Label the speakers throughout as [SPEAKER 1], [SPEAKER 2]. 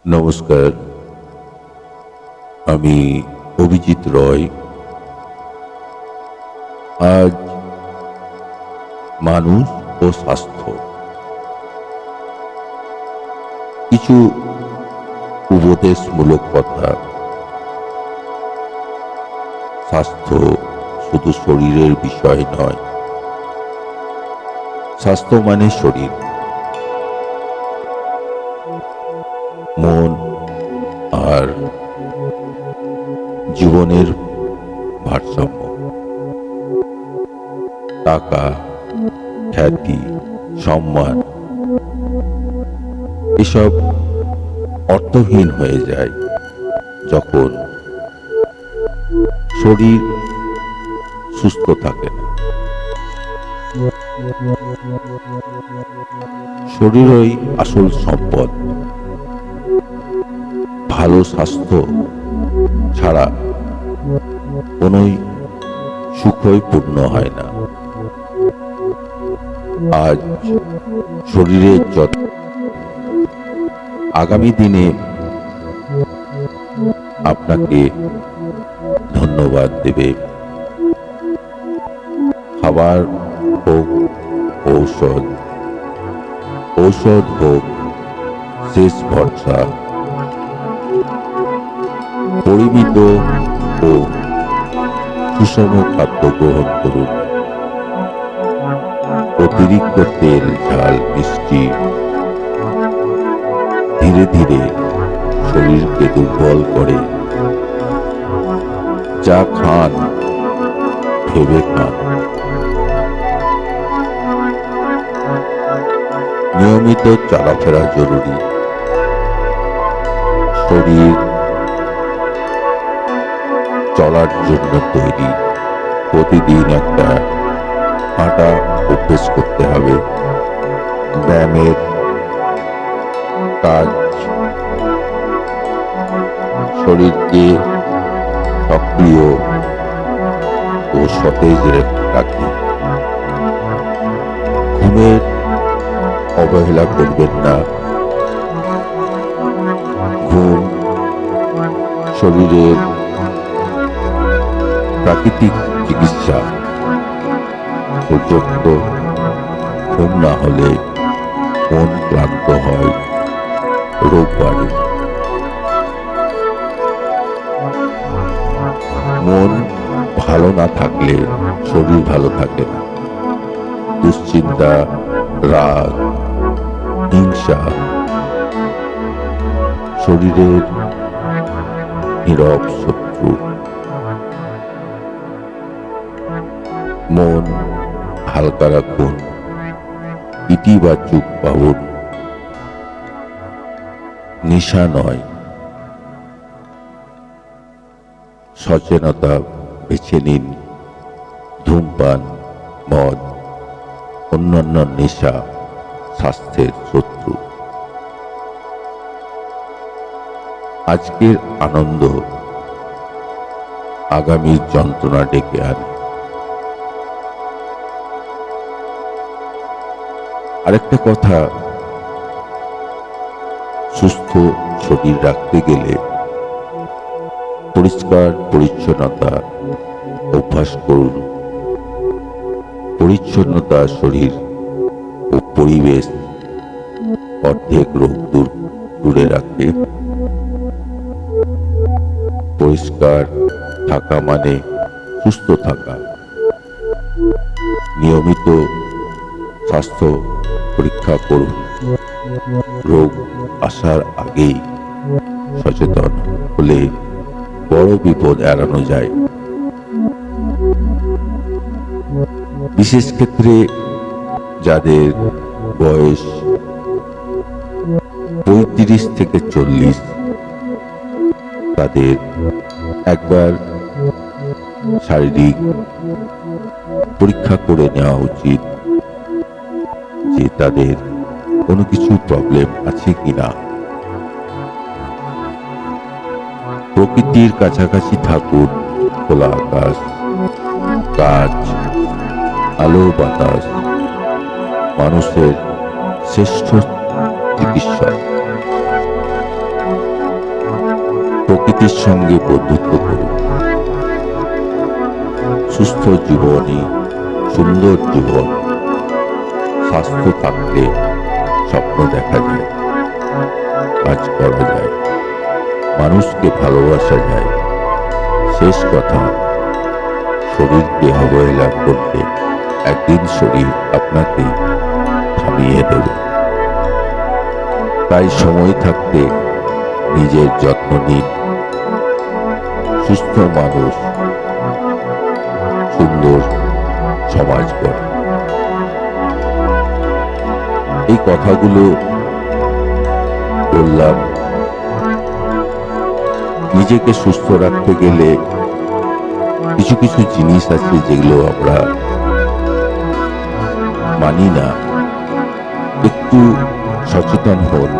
[SPEAKER 1] নমস্কার, আমি অভিজিৎ রয়। আজ মানুষ ও স্বাস্থ্য, কিছু উপদেশমূলক কথা। স্বাস্থ্য শুধু শরীরের বিষয় নয়, স্বাস্থ্য মানে শরীর, মন আর জীবনের ভারসাম্য। টাকা, খ্যাতি, সম্মান এসব অর্থহীন হয়ে যায় যখন শরীর সুস্থ থাকে না। শরীরই আসল সম্পদ। ভালো স্বাস্থ্য ছাড়া কোনোই সুখই পূর্ণ হয় না। আজ শরীরের যত্ন আগামী দিনে আপনাকে ধন্যবাদ দেবে। খাবার হোক ঔষধ, ঔষধ হোক শেষ ভরসা। পরিমিত ও সুষম খাদ্য গ্রহণ করুন। অতিরিক্ত তেল, ঝাল, মিষ্টি ধীরে ধীরে শরীরকে দুর্বল করে। যা খান ভেবে খান। নিয়মিত চলাফেরা জরুরি। শরীর চলার জন্য তৈরি। প্রতিদিন একটা হাঁটা অভ্যেস করতে হবে। ব্যায়ামের কাজ শরীরকে সক্রিয় ও সতেজ রাখে। ঘুমের অবহেলা করবেন না। ঘুম শরীরের প্রাকৃতিক চিকিৎসা। পর্যাপ্ত ঘুম না হলে মন ক্লান্ত হয়, রোগ বাড়ে। মন ভালো না থাকলে শরীর ভালো থাকে না। দুশ্চিন্তা, রাগ, হিংসা শরীরের নীরব শত্রু। মন হালকা রাখুন, ইতিবাচক ভাবুন। নেশা নয়, সচেতনতা বেছে নিন। ধূমপান, মদ, অন্যান্য নেশা স্বাস্থ্যের শত্রু। আজকের আনন্দ আগামীর যন্ত্রণা ডেকে আনে। আরেকটা কথা, সুস্থ শরীর রাখতে গেলে পরিষ্কার পরিচ্ছন্নতা অভ্যাস করুন। পরিচ্ছন্নতা শরীর ও পরিবেশ অর্ধেক রোগ দূরে রাখে। পরিষ্কার থাকা মানে সুস্থ থাকা। নিয়মিত স্বাস্থ্য পরীক্ষা করুন। রোগ আসার আগেই সচেতন হলে বড় বিপদ এড়ানো যায়। বিশেষ ক্ষেত্রে যাদের বয়স 35 থেকে 40, তাদের একবার শারীরিক পরীক্ষা করে নেওয়া উচিত যে তাদের কোনো কিছু প্রবলেম আছে কিনা। প্রকৃতির কাছাকাছি থাকুন। খোলা আকাশ, গাছ, আলো বাতাস মানুষের শ্রেষ্ঠ চিকিৎসা। প্রকৃতির সঙ্গে বন্ধুত্ব করুন। সুস্থ জীবনই সুন্দর জীবন। স্বাস্থ্য থাকলে স্বপ্ন দেখা যায়, কাজ করা যায়, মানুষকে ভালোবাসা যায়। শেষ কথা, শরীরকে অবহেলা করলে একদিন শরীর আপনাকে থামিয়ে দেবে। তাই সময় থাকতে নিজের যত্ন নিন। সুস্থ মানুষ সুন্দর সমাজ গড়ে। এই কথাগুলো বললাম, নিজেকে সুস্থ রাখতে গেলে কিছু কিছু জিনিস আছে যেগুলো আমরা মানি না। একটু সচেতন হন,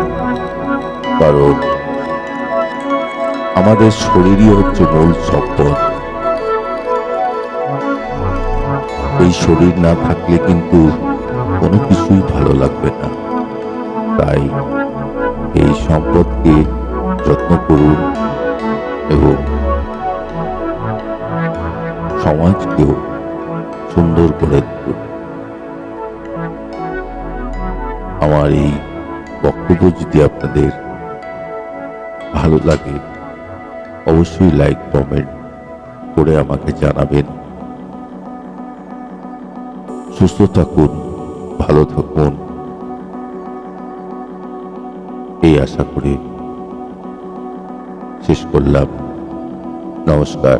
[SPEAKER 1] কারণ আমাদের শরীরই হচ্ছে মূল সম্পদ। এই শরীর না থাকলে কিন্তু কোনো কিছুই ভালো লাগবে না। তাই এই সম্পদকে যত্ন করুন এবং সমাজকেও সুন্দর করে তুলুন। আমার এই বক্তব্য যদি আপনাদের ভালো লাগে, অবশ্যই লাইক কমেন্ট করে আমাকে জানাবেন। সুস্থ থাকুন, ভালো থাকুন, এই আশা করে শেষ করলাম। নমস্কার।